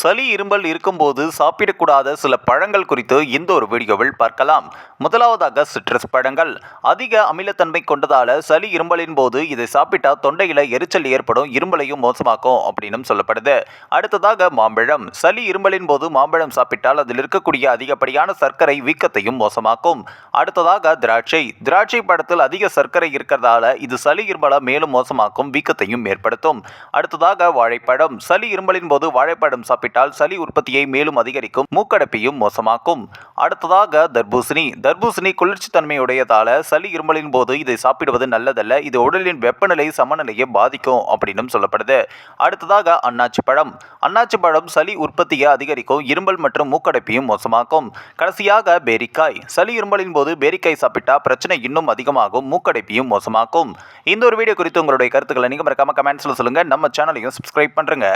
சளி இருமல் இருக்கும்போது சாப்பிடக்கூடாத சில பழங்கள் குறித்து இந்த ஒரு வீடியோவில் பார்க்கலாம். முதலாவதாக சிட்ரஸ் பழங்கள். அதிக அமிலத்தன்மை கொண்டதால சளி இருமலின் போது இதை சாப்பிட்டா தொண்டையில எரிச்சல் ஏற்படும், இருமலையும் மோசமாக்கும் அப்படின்னு சொல்லப்படுது. அடுத்ததாக மாம்பழம். சளி இருமலின் போது மாம்பழம் சாப்பிட்டால் அதில் இருக்கக்கூடிய அதிகப்படியான சர்க்கரை வீக்கத்தையும் மோசமாக்கும். அடுத்ததாக திராட்சை. திராட்சை பழத்தில் அதிக சர்க்கரை இருக்கிறதால இது சளி இருமலை மேலும் மோசமாக்கும், வீக்கத்தையும் ஏற்படுத்தும். அடுத்ததாக வாழைப்பழம். சளி இருமலின் போது வாழைப்பழம் சாப்பிட்டால் சளி உற்பத்தியை மேலும் அதிகரிக்கும், மூக்கடைப்பையும் மோசமாக்கும். அடுத்ததாக தர்பூசணி. தர்பூசணி குளிர்ச்சி தன்மையுடையதால சளி இருமலின் போது இதை சாப்பிடுவது நல்லதல்ல, இது உடலின் வெப்பநிலை சமநிலையை பாதிக்கும் அப்படின்னு சொல்லப்படுது. அடுத்ததாக அன்னாச்சி பழம். அன்னாச்சி பழம் சளி உற்பத்தியை அதிகரிக்கும், இருமல் மற்றும் மூக்கடைப்பையும் மோசமாக்கும். கடைசியாக பேரிக்காய். சளி இருமலின் போது பேரிக்காய் சாப்பிட்டா பிரச்சனை இன்னும் அதிகமாகும், மூக்கடைப்பையும் மோசமாக்கும். இந்த ஒரு வீடியோ குறித்து உங்களுடைய கருத்துக்களை நீங்க மறக்காம கமெண்ட்ஸ்ல சொல்லுங்க. நம்ம சேனலையும் சப்ஸ்கிரைப் பண்றேங்க.